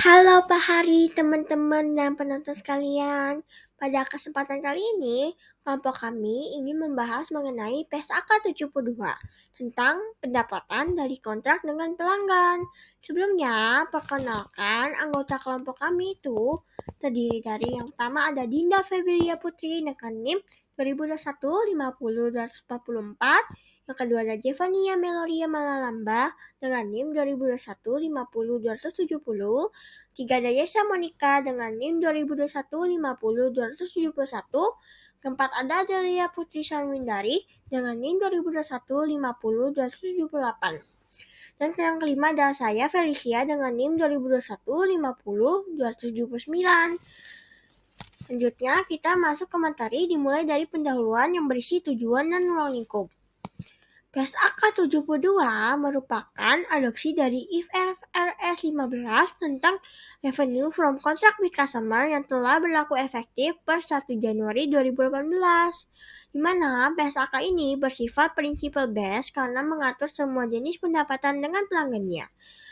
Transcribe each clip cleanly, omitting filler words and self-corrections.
Halo Pak Hari, teman-teman dan penonton sekalian. Pada kesempatan kali ini, kelompok kami ingin membahas mengenai PSAK 72 tentang pendapatan dari kontrak dengan pelanggan. Sebelumnya, perkenalkan anggota kelompok kami itu terdiri dari yang pertama ada Dinda Febrilia Putri dengan NIM 2021 50244. Yang kedua ada Jevania Meloria Malalamba dengan NIM 2021 50270. Tiga ada Yesa Monica dengan NIM 2021 50271. Keempat ada Adelia Putri Sarwindari dengan NIM 2021 50278. Dan yang kelima ada saya Felicia dengan NIM 2021 50279. Selanjutnya kita masuk ke materi dimulai dari pendahuluan yang berisi tujuan dan ruang lingkup. PSAK 72 merupakan adopsi dari IFRS 15 tentang Revenue from Contract with Customer yang telah berlaku efektif per 1 Januari 2018. Di mana PSAK ini bersifat principle based karena mengatur semua jenis pendapatan dengan pelanggannya.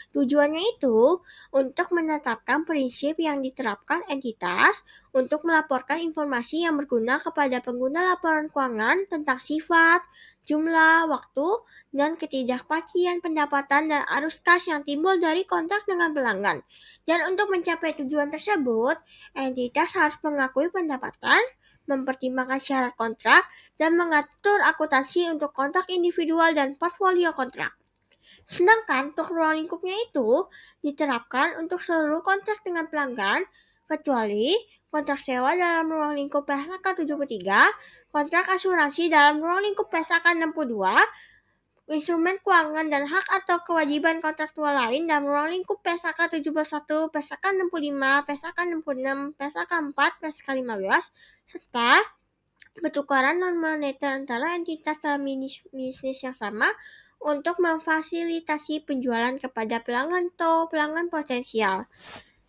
Tujuannya itu untuk menetapkan prinsip yang diterapkan entitas untuk melaporkan informasi yang berguna kepada pengguna laporan keuangan tentang sifat, jumlah, waktu, dan ketidakpastian pendapatan dan arus kas yang timbul dari kontrak dengan pelanggan. Dan untuk mencapai tujuan tersebut, entitas harus mengakui pendapatan, mempertimbangkan syarat kontrak, dan mengatur akuntansi untuk kontrak individual dan portfolio kontrak. Sedangkan untuk ruang lingkupnya itu diterapkan untuk seluruh kontrak dengan pelanggan, kecuali kontrak sewa dalam ruang lingkup PSAK 73, kontrak asuransi dalam ruang lingkup PSAK 62, instrumen keuangan dan hak atau kewajiban kontraktual lain dalam ruang lingkup PSAK 71, PSAK 65, PSAK 66, PSAK 4, PSAK 15, serta pertukaran non-moneter antara entitas dalam bisnis yang sama untuk memfasilitasi penjualan kepada pelanggan atau pelanggan potensial.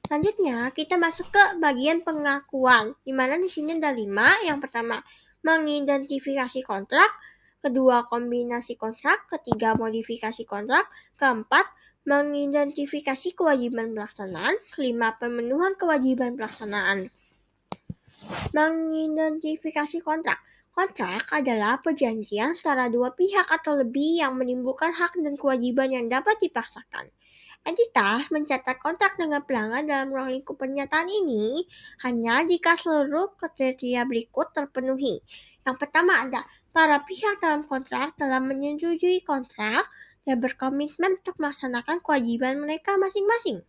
Selanjutnya, kita masuk ke bagian pengakuan, di mana di sini ada 5. Yang pertama, mengidentifikasi kontrak. Kedua, kombinasi kontrak. Ketiga, modifikasi kontrak. Keempat, mengidentifikasi kewajiban pelaksanaan. Kelima, pemenuhan kewajiban pelaksanaan. Mengidentifikasi kontrak. Kontrak adalah perjanjian antara dua pihak atau lebih yang menimbulkan hak dan kewajiban yang dapat dipaksakan. Entitas mencatat kontrak dengan pelanggan dalam ruang lingkup pernyataan ini hanya jika seluruh kriteria berikut terpenuhi. Yang pertama ada para pihak dalam kontrak telah menyetujui kontrak dan berkomitmen untuk melaksanakan kewajiban mereka masing-masing.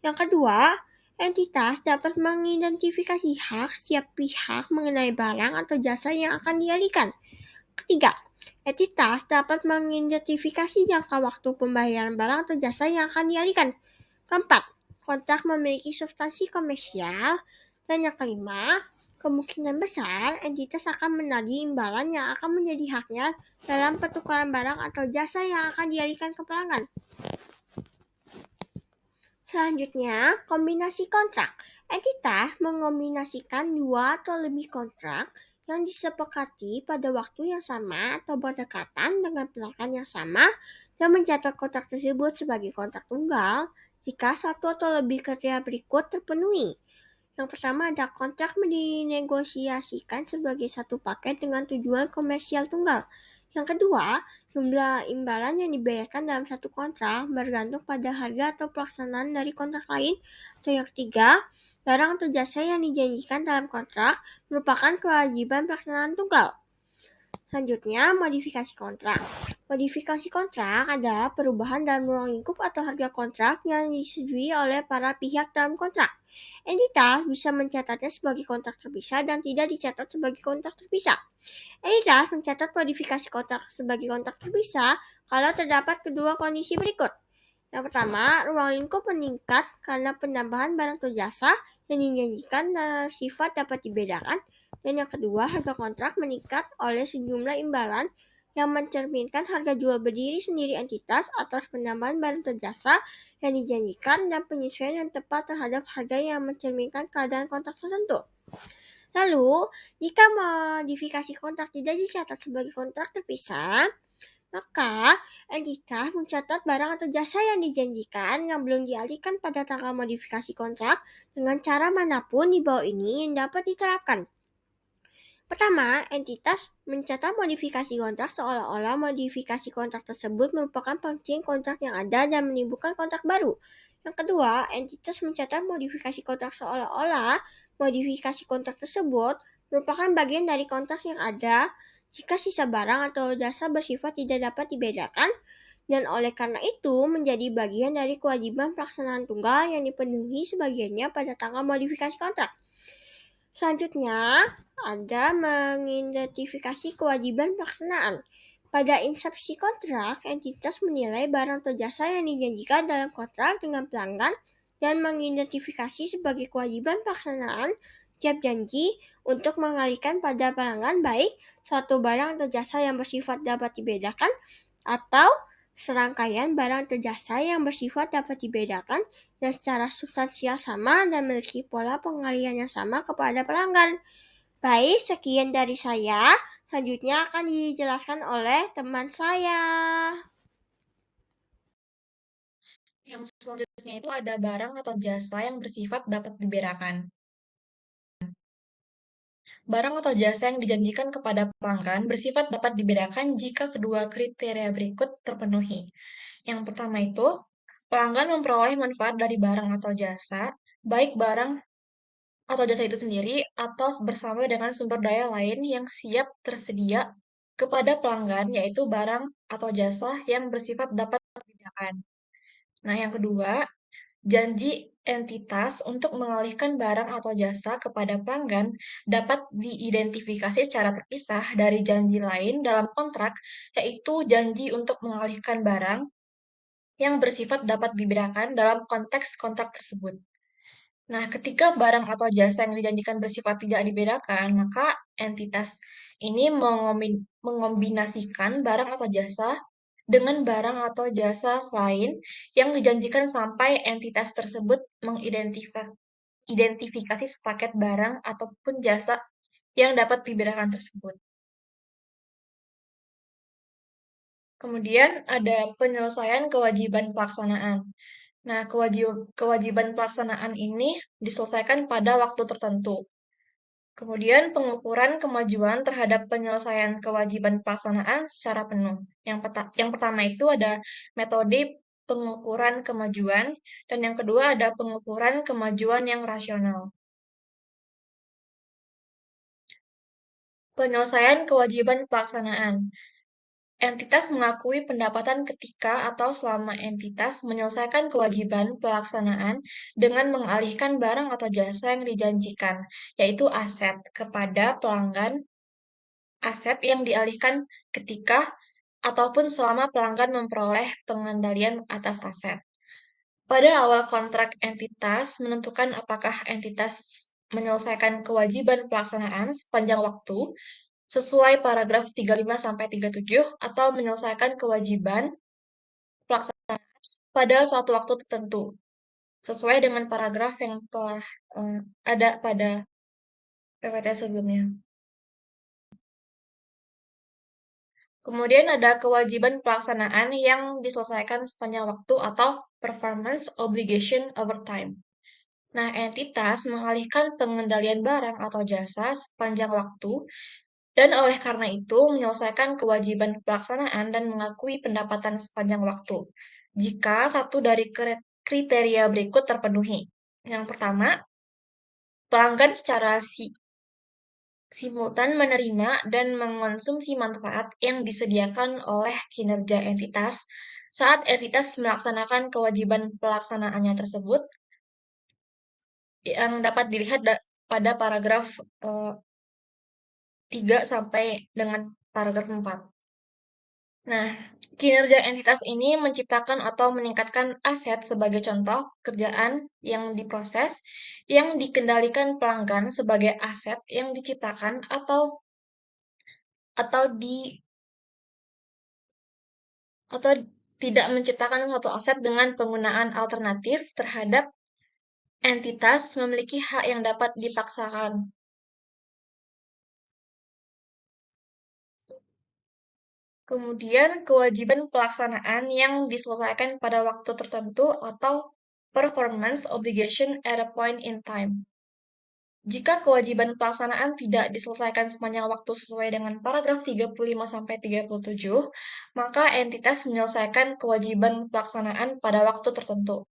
Yang kedua, entitas dapat mengidentifikasi hak setiap pihak mengenai barang atau jasa yang akan dialihkan. Ketiga, entitas dapat mengidentifikasi jangka waktu pembayaran barang atau jasa yang akan dialihkan. Keempat, kontrak memiliki substansi komersial. Dan yang kelima, kemungkinan besar entitas akan menagih imbalan yang akan menjadi haknya dalam pertukaran barang atau jasa yang akan dialihkan ke pelanggan. Selanjutnya, kombinasi kontrak. Entitas mengombinasikan dua atau lebih kontrak yang disepakati pada waktu yang sama atau berdekatan dengan pelanggan yang sama dan mencatat kontrak tersebut sebagai kontrak tunggal jika satu atau lebih kriteria berikut terpenuhi. Yang pertama ada kontrak dinegosiasikan sebagai satu paket dengan tujuan komersial tunggal. Yang kedua, jumlah imbalan yang dibayarkan dalam satu kontrak bergantung pada harga atau pelaksanaan dari kontrak lain. Atau yang ketiga, barang atau jasa yang dijanjikan dalam kontrak merupakan kewajiban pelaksanaan tunggal. Selanjutnya, modifikasi kontrak. Modifikasi kontrak adalah perubahan dalam ruang lingkup atau harga kontrak yang disetujui oleh para pihak dalam kontrak. Entitas bisa mencatatnya sebagai kontrak terpisah dan tidak dicatat sebagai kontrak terpisah. Entitas mencatat modifikasi kontrak sebagai kontrak terpisah kalau terdapat kedua kondisi berikut. Yang pertama, ruang lingkup meningkat karena penambahan barang atau jasa yang dijanjikan dan sifat dapat dibedakan. Dan yang kedua, harga kontrak meningkat oleh sejumlah imbalan yang mencerminkan harga jual berdiri sendiri entitas atas penambahan barang atau jasa yang dijanjikan dan penyesuaian yang tepat terhadap harga yang mencerminkan keadaan kontrak tertentu. Lalu, jika modifikasi kontrak tidak dicatat sebagai kontrak terpisah, Maka, entitas mencatat barang atau jasa yang dijanjikan yang belum dialihkan pada tanggal modifikasi kontrak dengan cara manapun di bawah ini yang dapat diterapkan. Pertama, entitas mencatat modifikasi kontrak seolah-olah modifikasi kontrak tersebut merupakan penghentian kontrak yang ada dan menimbulkan kontrak baru. Yang kedua, entitas mencatat modifikasi kontrak seolah-olah modifikasi kontrak tersebut merupakan bagian dari kontrak yang ada jika sisa barang atau jasa bersifat tidak dapat dibedakan dan oleh karena itu menjadi bagian dari kewajiban pelaksanaan tunggal yang dipenuhi sebagiannya pada tanggal modifikasi kontrak. Selanjutnya, ada mengidentifikasi kewajiban pelaksanaan. Pada insepsi kontrak, entitas menilai barang atau jasa yang dijanjikan dalam kontrak dengan pelanggan dan mengidentifikasi sebagai kewajiban pelaksanaan tiap janji untuk mengalihkan pada pelanggan baik suatu barang atau jasa yang bersifat dapat dibedakan atau serangkaian barang atau jasa yang bersifat dapat dibedakan yang secara substansial sama dan memiliki pola pengalihan yang sama kepada pelanggan. Baik, sekian dari saya. Selanjutnya akan dijelaskan oleh teman saya. Yang selanjutnya itu ada barang atau jasa yang bersifat dapat dibedakan. Barang atau jasa yang dijanjikan kepada pelanggan bersifat dapat dibedakan jika kedua kriteria berikut terpenuhi. Yang pertama itu, pelanggan memperoleh manfaat dari barang atau jasa, baik barang atau jasa itu sendiri atau bersama dengan sumber daya lain yang siap tersedia kepada pelanggan, yaitu barang atau jasa yang bersifat dapat dibedakan. Nah, yang kedua, janji entitas untuk mengalihkan barang atau jasa kepada pelanggan dapat diidentifikasi secara terpisah dari janji lain dalam kontrak, yaitu janji untuk mengalihkan barang yang bersifat dapat dibedakan dalam konteks kontrak tersebut. Nah, ketika barang atau jasa yang dijanjikan bersifat tidak dibedakan, maka entitas ini mengombinasikan barang atau jasa dengan barang atau jasa lain yang dijanjikan sampai entitas tersebut mengidentifikasi sepaket barang ataupun jasa yang dapat dibedakan tersebut. Kemudian ada penyelesaian kewajiban pelaksanaan. Nah, kewajiban pelaksanaan ini diselesaikan pada waktu tertentu. Kemudian pengukuran kemajuan terhadap penyelesaian kewajiban pelaksanaan secara penuh. Yang pertama itu ada metode pengukuran kemajuan, dan yang kedua ada pengukuran kemajuan yang rasional. Penyelesaian kewajiban pelaksanaan. Entitas mengakui pendapatan ketika atau selama entitas menyelesaikan kewajiban pelaksanaan dengan mengalihkan barang atau jasa yang dijanjikan, yaitu aset, kepada pelanggan. Aset yang dialihkan ketika ataupun selama pelanggan memperoleh pengendalian atas aset. Pada awal kontrak entitas menentukan apakah entitas menyelesaikan kewajiban pelaksanaan sepanjang waktu sesuai paragraf 35 sampai 37 atau menyelesaikan kewajiban pelaksanaan pada suatu waktu tertentu sesuai dengan paragraf yang telah ada pada PPT sebelumnya. Kemudian ada kewajiban pelaksanaan yang diselesaikan sepanjang waktu atau performance obligation over time. Nah, entitas mengalihkan pengendalian barang atau jasa sepanjang waktu dan oleh karena itu menyelesaikan kewajiban pelaksanaan dan mengakui pendapatan sepanjang waktu. Jika satu dari kriteria berikut terpenuhi. Yang pertama, pelanggan secara simultan menerima dan mengonsumsi manfaat yang disediakan oleh kinerja entitas saat entitas melaksanakan kewajiban pelaksanaannya tersebut yang dapat dilihat pada paragraf 3 sampai dengan paragraf 4. Nah, kinerja entitas ini menciptakan atau meningkatkan aset sebagai contoh kerjaan yang diproses yang dikendalikan pelanggan sebagai aset yang diciptakan atau di atau tidak menciptakan suatu aset dengan penggunaan alternatif terhadap entitas memiliki hak yang dapat dipaksakan. Kemudian kewajiban pelaksanaan yang diselesaikan pada waktu tertentu atau performance obligation at a point in time. Jika kewajiban pelaksanaan tidak diselesaikan sepanjang waktu sesuai dengan paragraf 35-37, maka entitas menyelesaikan kewajiban pelaksanaan pada waktu tertentu.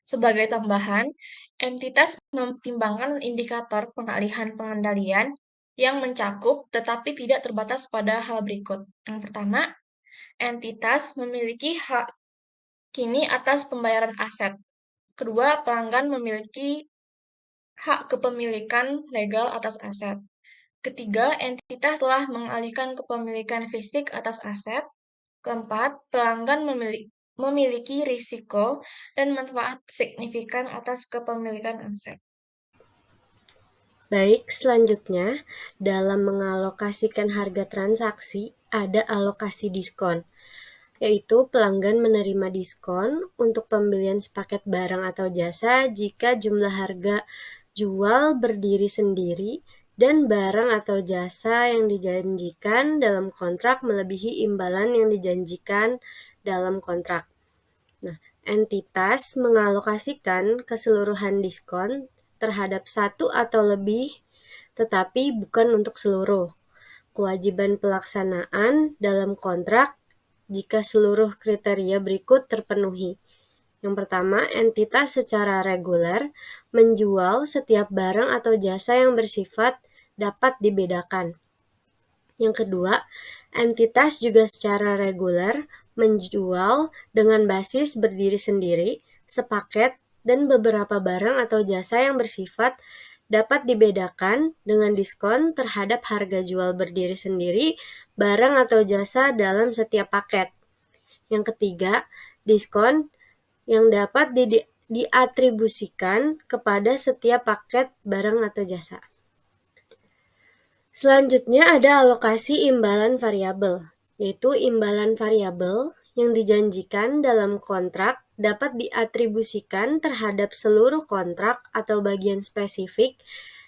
Sebagai tambahan, entitas mempertimbangkan indikator pengalihan pengendalian yang mencakup tetapi tidak terbatas pada hal berikut. Yang pertama, entitas memiliki hak kini atas pembayaran aset. Kedua, pelanggan memiliki hak kepemilikan legal atas aset. Ketiga, entitas telah mengalihkan kepemilikan fisik atas aset. Keempat, pelanggan memiliki risiko dan manfaat signifikan atas kepemilikan aset. Baik, selanjutnya, dalam mengalokasikan harga transaksi, ada alokasi diskon, yaitu pelanggan menerima diskon untuk pembelian sepaket barang atau jasa jika jumlah harga jual berdiri sendiri dan barang atau jasa yang dijanjikan dalam kontrak melebihi imbalan yang dijanjikan dalam kontrak. Nah, entitas mengalokasikan keseluruhan diskon terhadap satu atau lebih, tetapi bukan untuk seluruh kewajiban pelaksanaan dalam kontrak jika seluruh kriteria berikut terpenuhi. Yang pertama, entitas secara reguler menjual setiap barang atau jasa yang bersifat dapat dibedakan. Yang kedua, entitas juga secara reguler menjual dengan basis berdiri sendiri, sepaket, dan beberapa barang atau jasa yang bersifat dapat dibedakan dengan diskon terhadap harga jual berdiri sendiri, barang atau jasa dalam setiap paket. Yang ketiga, diskon yang dapat diatribusikan kepada setiap paket barang atau jasa. Selanjutnya ada alokasi imbalan variabel, yaitu imbalan variabel yang dijanjikan dalam kontrak dapat diatribusikan terhadap seluruh kontrak atau bagian spesifik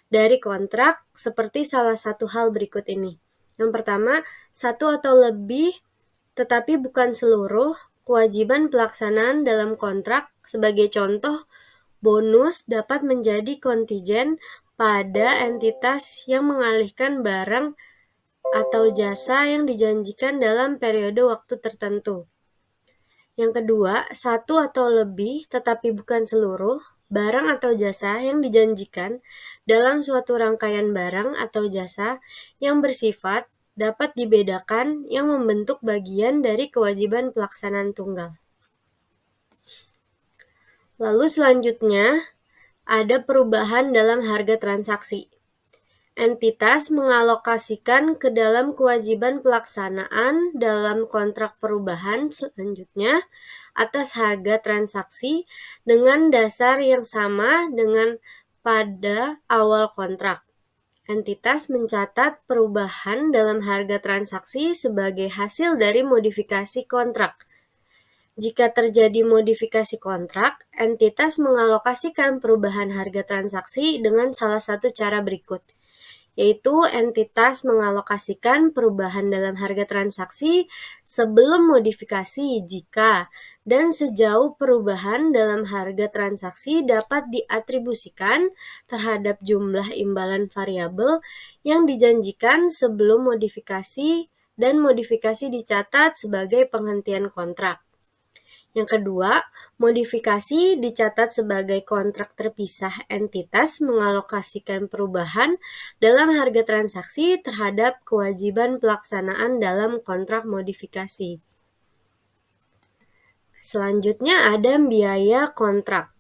dari kontrak seperti salah satu hal berikut ini. Yang pertama, satu atau lebih tetapi bukan seluruh kewajiban pelaksanaan dalam kontrak. Sebagai contoh, bonus dapat menjadi kontingen pada entitas yang mengalihkan barang atau jasa yang dijanjikan dalam periode waktu tertentu. Yang kedua, satu atau lebih tetapi bukan seluruh barang atau jasa yang dijanjikan dalam suatu rangkaian barang atau jasa yang bersifat dapat dibedakan yang membentuk bagian dari kewajiban pelaksanaan tunggal. Lalu selanjutnya, ada perubahan dalam harga transaksi. Entitas mengalokasikan ke dalam kewajiban pelaksanaan dalam kontrak perubahan selanjutnya atas harga transaksi dengan dasar yang sama dengan pada awal kontrak. Entitas mencatat perubahan dalam harga transaksi sebagai hasil dari modifikasi kontrak. Jika terjadi modifikasi kontrak, entitas mengalokasikan perubahan harga transaksi dengan salah satu cara berikut, yaitu entitas mengalokasikan perubahan dalam harga transaksi sebelum modifikasi jika dan sejauh perubahan dalam harga transaksi dapat diatribusikan terhadap jumlah imbalan variabel yang dijanjikan sebelum modifikasi dan modifikasi dicatat sebagai penghentian kontrak. Yang kedua, modifikasi dicatat sebagai kontrak terpisah. Entitas mengalokasikan perubahan dalam harga transaksi terhadap kewajiban pelaksanaan dalam kontrak modifikasi. Selanjutnya ada biaya kontrak.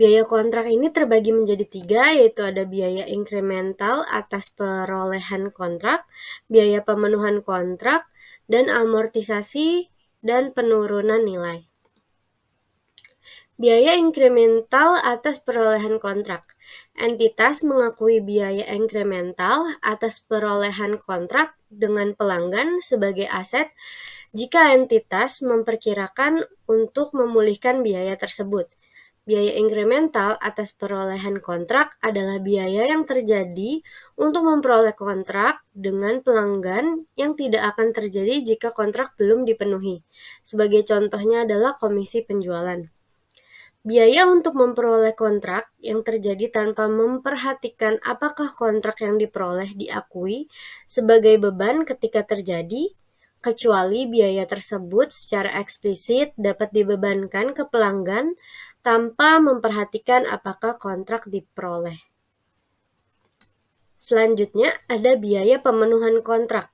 Biaya kontrak ini terbagi menjadi 3, yaitu ada biaya inkremental atas perolehan kontrak, biaya pemenuhan kontrak, dan amortisasi dan penurunan nilai. Biaya inkremental atas perolehan kontrak. Entitas mengakui biaya inkremental atas perolehan kontrak dengan pelanggan sebagai aset jika entitas memperkirakan untuk memulihkan biaya tersebut. Biaya inkremental atas perolehan kontrak adalah biaya yang terjadi untuk memperoleh kontrak dengan pelanggan yang tidak akan terjadi jika kontrak belum dipenuhi. Sebagai contohnya adalah komisi penjualan. Biaya untuk memperoleh kontrak yang terjadi tanpa memperhatikan apakah kontrak yang diperoleh diakui sebagai beban ketika terjadi, kecuali biaya tersebut secara eksplisit dapat dibebankan ke pelanggan tanpa memperhatikan apakah kontrak diperoleh. Selanjutnya ada biaya pemenuhan kontrak.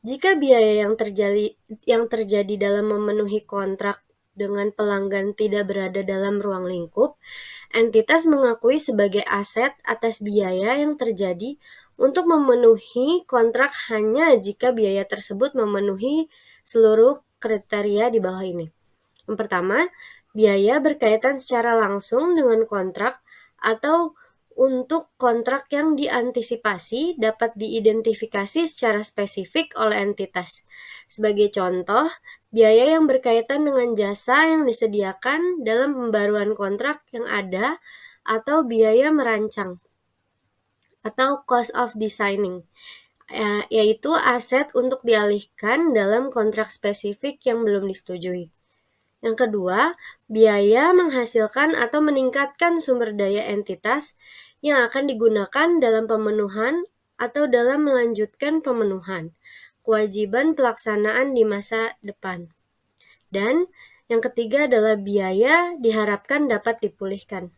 Jika biaya yang terjadi dalam memenuhi kontrak dengan pelanggan tidak berada dalam ruang lingkup, entitas mengakui sebagai aset atas biaya yang terjadi untuk memenuhi kontrak hanya jika biaya tersebut memenuhi seluruh kriteria di bawah ini. Yang pertama, biaya berkaitan secara langsung dengan kontrak atau untuk kontrak yang diantisipasi dapat diidentifikasi secara spesifik oleh entitas. Sebagai contoh, biaya yang berkaitan dengan jasa yang disediakan dalam pembaruan kontrak yang ada atau biaya merancang atau cost of designing, yaitu aset untuk dialihkan dalam kontrak spesifik yang belum disetujui. Yang kedua, biaya menghasilkan atau meningkatkan sumber daya entitas yang akan digunakan dalam pemenuhan atau dalam melanjutkan pemenuhan kewajiban pelaksanaan di masa depan. Dan yang ketiga adalah biaya diharapkan dapat dipulihkan.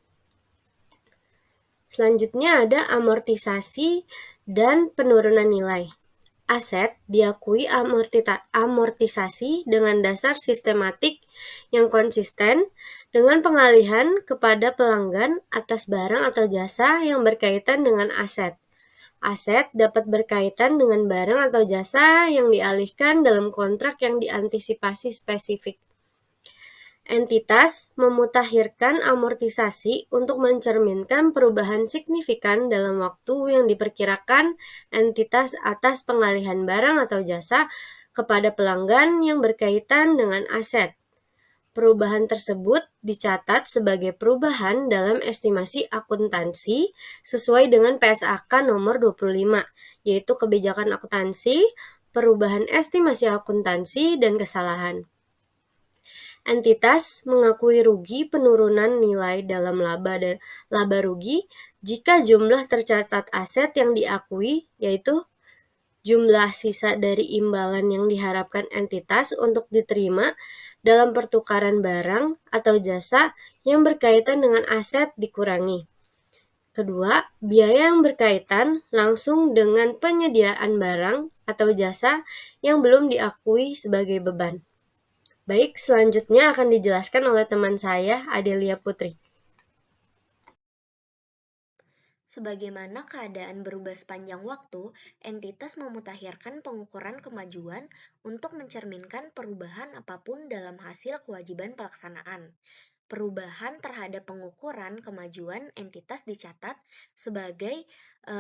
Selanjutnya ada amortisasi dan penurunan nilai. Aset diakui amortisasi dengan dasar sistematik yang konsisten dengan pengalihan kepada pelanggan atas barang atau jasa yang berkaitan dengan aset. Aset dapat berkaitan dengan barang atau jasa yang dialihkan dalam kontrak yang diantisipasi spesifik. Entitas memutakhirkan amortisasi untuk mencerminkan perubahan signifikan dalam waktu yang diperkirakan entitas atas pengalihan barang atau jasa kepada pelanggan yang berkaitan dengan aset. Perubahan tersebut dicatat sebagai perubahan dalam estimasi akuntansi sesuai dengan PSAK nomor 25, yaitu kebijakan akuntansi, perubahan estimasi akuntansi, dan kesalahan. Entitas mengakui rugi penurunan nilai dalam laba rugi jika jumlah tercatat aset yang diakui, yaitu jumlah sisa dari imbalan yang diharapkan entitas untuk diterima dalam pertukaran barang atau jasa yang berkaitan dengan aset dikurangi. Kedua, biaya yang berkaitan langsung dengan penyediaan barang atau jasa yang belum diakui sebagai beban. Baik, selanjutnya akan dijelaskan oleh teman saya, Adelia Putri. Sebagaimana keadaan berubah sepanjang waktu, entitas memutakhirkan pengukuran kemajuan untuk mencerminkan perubahan apapun dalam hasil kewajiban pelaksanaan. Perubahan terhadap pengukuran kemajuan entitas dicatat sebagai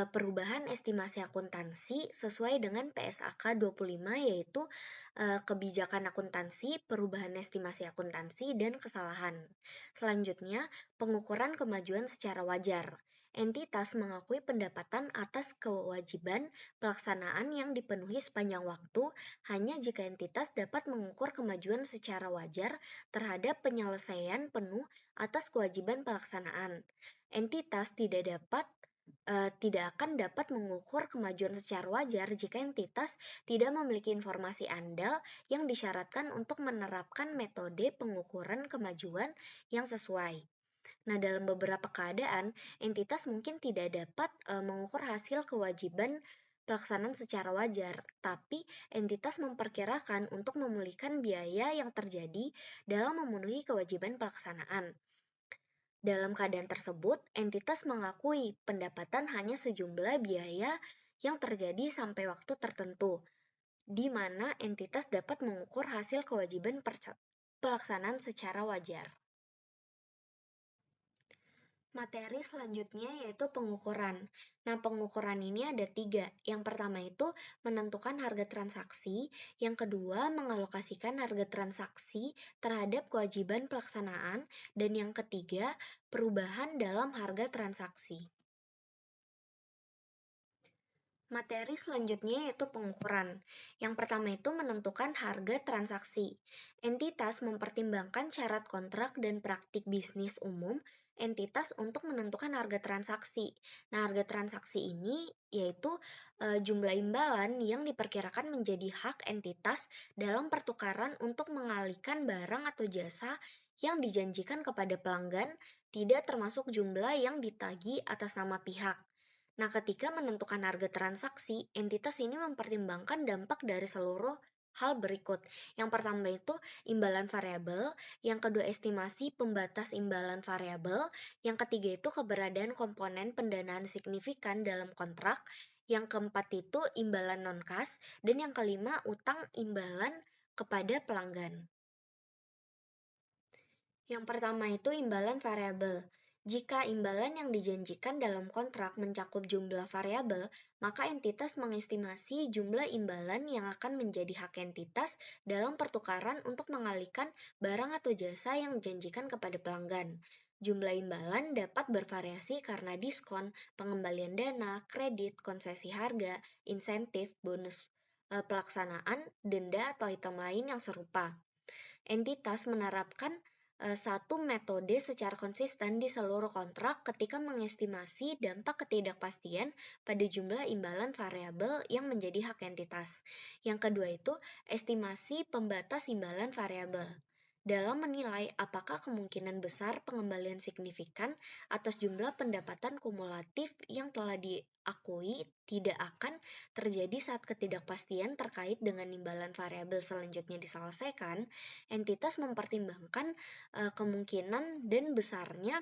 perubahan estimasi akuntansi sesuai dengan PSAK 25, yaitu kebijakan akuntansi, perubahan estimasi akuntansi, dan kesalahan. Selanjutnya, pengukuran kemajuan secara wajar. Entitas mengakui pendapatan atas kewajiban pelaksanaan yang dipenuhi sepanjang waktu hanya jika entitas dapat mengukur kemajuan secara wajar terhadap penyelesaian penuh atas kewajiban pelaksanaan. Entitas tidak akan dapat mengukur kemajuan secara wajar jika entitas tidak memiliki informasi andal yang disyaratkan untuk menerapkan metode pengukuran kemajuan yang sesuai. Nah, dalam beberapa keadaan, entitas mungkin tidak dapat mengukur hasil kewajiban pelaksanaan secara wajar, tapi entitas memperkirakan untuk memulihkan biaya yang terjadi dalam memenuhi kewajiban pelaksanaan. Dalam keadaan tersebut, entitas mengakui pendapatan hanya sejumlah biaya yang terjadi sampai waktu tertentu, di mana entitas dapat mengukur hasil kewajiban pelaksanaan secara wajar. Materi selanjutnya yaitu pengukuran. Nah, pengukuran ini ada 3. Yang pertama itu menentukan harga transaksi, yang kedua mengalokasikan harga transaksi terhadap kewajiban pelaksanaan, dan yang ketiga perubahan dalam harga transaksi. Materi selanjutnya yaitu pengukuran. Yang pertama itu menentukan harga transaksi. Entitas mempertimbangkan syarat kontrak dan praktik bisnis umum entitas untuk menentukan harga transaksi. Nah, harga transaksi ini yaitu jumlah imbalan yang diperkirakan menjadi hak entitas dalam pertukaran untuk mengalihkan barang atau jasa yang dijanjikan kepada pelanggan, tidak termasuk jumlah yang ditagih atas nama pihak. Nah, ketika menentukan harga transaksi, entitas ini mempertimbangkan dampak dari seluruh hal berikut. Yang pertama itu imbalan variabel, yang kedua estimasi pembatas imbalan variabel, yang ketiga itu keberadaan komponen pendanaan signifikan dalam kontrak, yang keempat itu imbalan non-kas, dan yang kelima utang imbalan kepada pelanggan. Yang pertama itu imbalan variabel. Jika imbalan yang dijanjikan dalam kontrak mencakup jumlah variabel, maka entitas mengestimasi jumlah imbalan yang akan menjadi hak entitas dalam pertukaran untuk mengalihkan barang atau jasa yang dijanjikan kepada pelanggan. Jumlah imbalan dapat bervariasi karena diskon, pengembalian dana, kredit, konsesi harga, insentif, bonus pelaksanaan, denda atau item lain yang serupa. Entitas menerapkan satu metode secara konsisten di seluruh kontrak ketika mengestimasi dampak ketidakpastian pada jumlah imbalan variabel yang menjadi hak entitas. Yang kedua itu estimasi pembatas imbalan variabel. Dalam menilai apakah kemungkinan besar pengembalian signifikan atas jumlah pendapatan kumulatif yang telah diakui tidak akan terjadi saat ketidakpastian terkait dengan imbalan variabel selanjutnya diselesaikan, entitas mempertimbangkan kemungkinan dan besarnya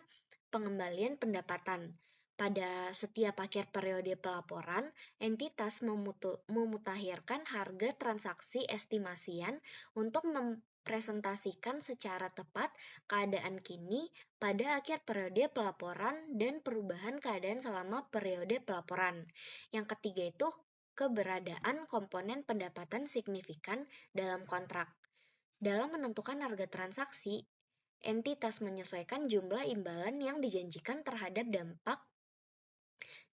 pengembalian pendapatan. Pada setiap akhir periode pelaporan, entitas memutakhirkan harga transaksi estimasian untuk mempresentasikan secara tepat keadaan kini pada akhir periode pelaporan dan perubahan keadaan selama periode pelaporan. Yang ketiga itu keberadaan komponen pendapatan signifikan dalam kontrak. Dalam menentukan harga transaksi, entitas menyesuaikan jumlah imbalan yang dijanjikan terhadap dampak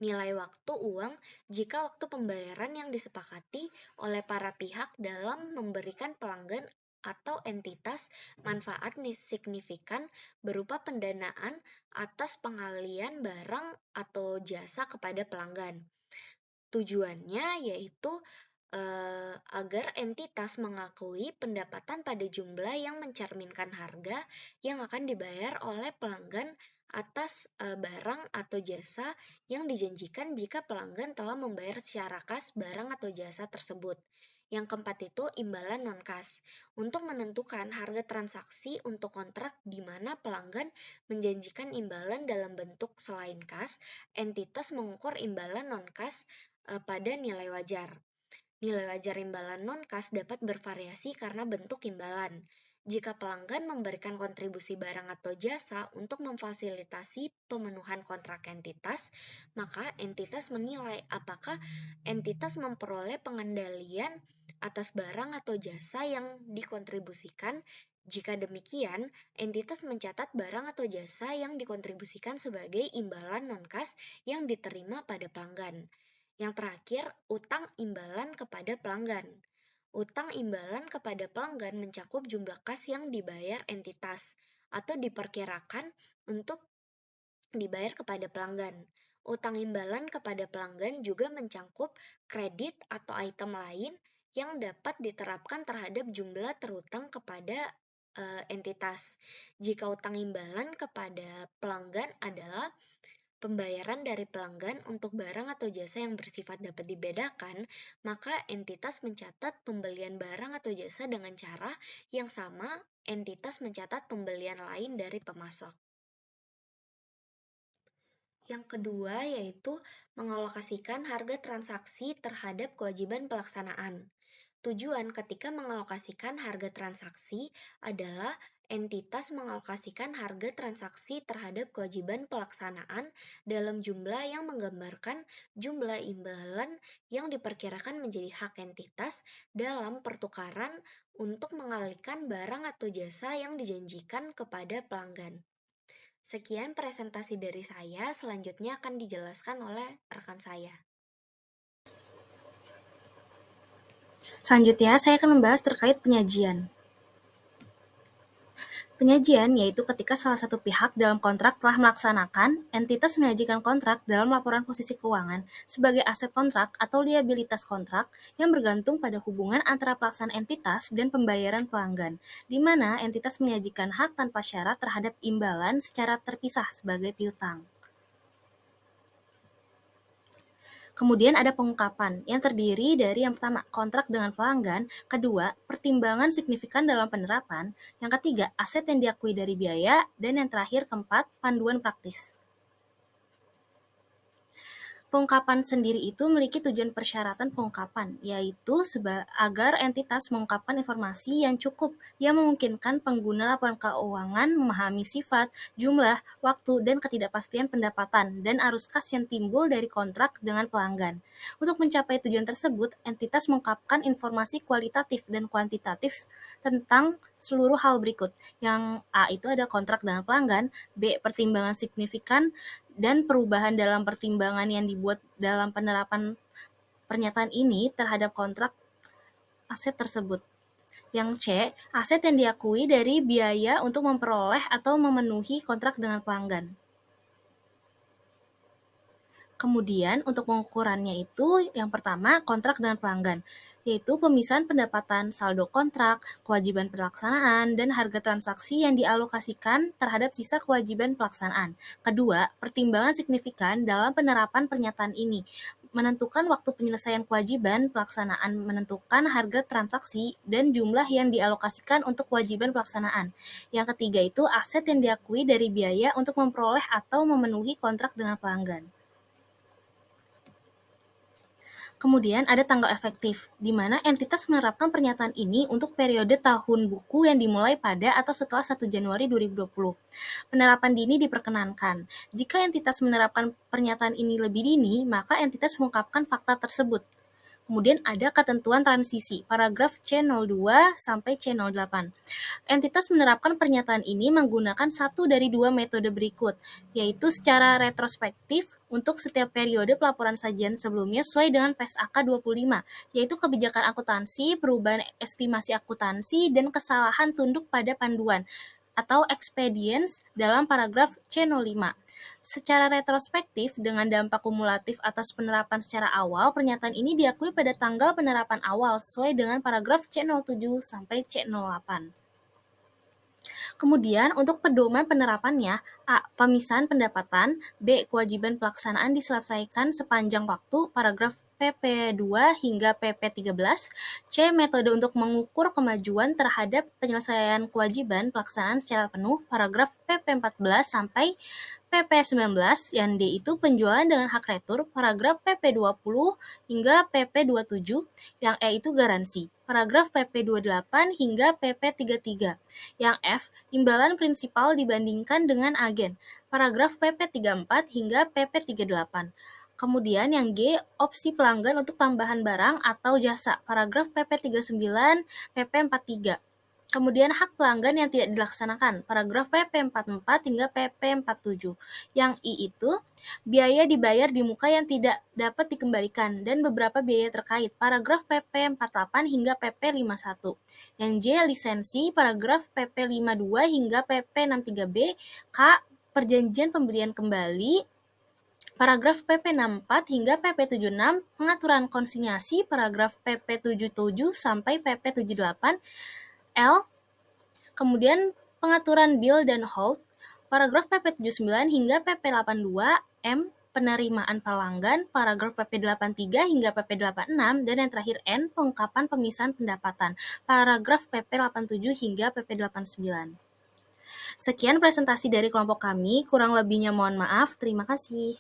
nilai waktu uang jika waktu pembayaran yang disepakati oleh para pihak dalam memberikan pelanggan atau entitas manfaat signifikan berupa pendanaan atas pengalian barang atau jasa kepada pelanggan. Tujuannya yaitu agar entitas mengakui pendapatan pada jumlah yang mencerminkan harga yang akan dibayar oleh pelanggan atas barang atau jasa yang dijanjikan jika pelanggan telah membayar secara kas barang atau jasa tersebut. Yang keempat itu imbalan non-kas. Untuk menentukan harga transaksi untuk kontrak di mana pelanggan menjanjikan imbalan dalam bentuk selain kas, entitas mengukur imbalan non-kas pada nilai wajar. Nilai wajar imbalan non-kas dapat bervariasi karena bentuk imbalan. Jika pelanggan memberikan kontribusi barang atau jasa untuk memfasilitasi pemenuhan kontrak entitas, maka entitas menilai apakah entitas memperoleh pengendalian atas barang atau jasa yang dikontribusikan. Jika demikian, entitas mencatat barang atau jasa yang dikontribusikan sebagai imbalan non-kas yang diterima pada pelanggan. Yang terakhir, utang imbalan kepada pelanggan. Utang imbalan kepada pelanggan mencakup jumlah kas yang dibayar entitas atau diperkirakan untuk dibayar kepada pelanggan. Utang imbalan kepada pelanggan juga mencakup kredit atau item lain yang dapat diterapkan terhadap jumlah terutang kepada entitas. Jika utang imbalan kepada pelanggan adalah pembayaran dari pelanggan untuk barang atau jasa yang bersifat dapat dibedakan, maka entitas mencatat pembelian barang atau jasa dengan cara yang sama entitas mencatat pembelian lain dari pemasok. Yang kedua yaitu mengalokasikan harga transaksi terhadap kewajiban pelaksanaan. Tujuan ketika mengalokasikan harga transaksi adalah entitas mengalokasikan harga transaksi terhadap kewajiban pelaksanaan dalam jumlah yang menggambarkan jumlah imbalan yang diperkirakan menjadi hak entitas dalam pertukaran untuk mengalihkan barang atau jasa yang dijanjikan kepada pelanggan. Sekian presentasi dari saya, selanjutnya akan dijelaskan oleh rekan saya. Selanjutnya, saya akan membahas terkait penyajian. Penyajian yaitu ketika salah satu pihak dalam kontrak telah melaksanakan, entitas menyajikan kontrak dalam laporan posisi keuangan sebagai aset kontrak atau liabilitas kontrak yang bergantung pada hubungan antara pelaksana entitas dan pembayaran pelanggan, di mana entitas menyajikan hak tanpa syarat terhadap imbalan secara terpisah sebagai piutang. Kemudian ada pengungkapan, yang terdiri dari yang pertama, kontrak dengan pelanggan, kedua, pertimbangan signifikan dalam penerapan, yang ketiga, aset yang diakui dari biaya, dan yang terakhir, keempat, panduan praktis. Pengungkapan sendiri itu memiliki tujuan persyaratan pengungkapan, yaitu agar entitas mengungkapkan informasi yang cukup yang memungkinkan pengguna laporan keuangan memahami sifat, jumlah, waktu, dan ketidakpastian pendapatan dan arus kas yang timbul dari kontrak dengan pelanggan. Untuk mencapai tujuan tersebut, entitas mengungkapkan informasi kualitatif dan kuantitatif tentang seluruh hal berikut. Yang A itu ada kontrak dengan pelanggan, B pertimbangan signifikan, dan perubahan dalam pertimbangan yang dibuat dalam penerapan pernyataan ini terhadap kontrak aset tersebut. Yang C, aset yang diakui dari biaya untuk memperoleh atau memenuhi kontrak dengan pelanggan. Kemudian untuk pengukurannya itu yang pertama kontrak dengan pelanggan, yaitu pemisahan pendapatan, saldo kontrak, kewajiban pelaksanaan, dan harga transaksi yang dialokasikan terhadap sisa kewajiban pelaksanaan. Kedua, pertimbangan signifikan dalam penerapan pernyataan ini, menentukan waktu penyelesaian kewajiban pelaksanaan, menentukan harga transaksi, dan jumlah yang dialokasikan untuk kewajiban pelaksanaan. Yang ketiga itu aset yang diakui dari biaya untuk memperoleh atau memenuhi kontrak dengan pelanggan. Kemudian ada tanggal efektif, di mana entitas menerapkan pernyataan ini untuk periode tahun buku yang dimulai pada atau setelah 1 Januari 2020. Penerapan dini diperkenankan. Jika entitas menerapkan pernyataan ini lebih dini, maka entitas mengungkapkan fakta tersebut. Kemudian ada ketentuan transisi, paragraf C02 sampai C08. Entitas menerapkan pernyataan ini menggunakan satu dari dua metode berikut, yaitu secara retrospektif untuk setiap periode pelaporan sajian sebelumnya sesuai dengan PSAK 25, yaitu kebijakan akuntansi, perubahan estimasi akuntansi, dan kesalahan tunduk pada panduan atau expedience dalam paragraf C05. Secara retrospektif, dengan dampak kumulatif atas penerapan secara awal, pernyataan ini diakui pada tanggal penerapan awal sesuai dengan paragraf C07 sampai C08. Kemudian untuk pedoman penerapannya, A. Pemisahan pendapatan, B. Kewajiban pelaksanaan diselesaikan sepanjang waktu, paragraf PP2 hingga PP13, C. Metode untuk mengukur kemajuan terhadap penyelesaian kewajiban pelaksanaan secara penuh, paragraf PP14 sampai PP19, yang D itu penjualan dengan hak retur, paragraf PP20 hingga PP27, yang E itu garansi, paragraf PP28 hingga PP33, yang F, imbalan prinsipal dibandingkan dengan agen, paragraf PP34 hingga PP38. Kemudian yang G, opsi pelanggan untuk tambahan barang atau jasa, paragraf PP39, PP43. Kemudian hak pelanggan yang tidak dilaksanakan, paragraf PP44 hingga PP47. Yang I itu, biaya dibayar di muka yang tidak dapat dikembalikan, dan beberapa biaya terkait, paragraf PP48 hingga PP51. Yang J, lisensi, paragraf PP52 hingga PP63B. K, perjanjian pembelian kembali, paragraf PP64 hingga PP76, pengaturan konsinyasi, paragraf PP77 sampai PP78. L, kemudian pengaturan bill dan hold, paragraf PP79 hingga PP82. M, penerimaan pelanggan, paragraf PP83 hingga PP86, dan yang terakhir N, pengungkapan pemisahan pendapatan, paragraf PP87 hingga PP89. Sekian presentasi dari kelompok kami, kurang lebihnya mohon maaf, terima kasih.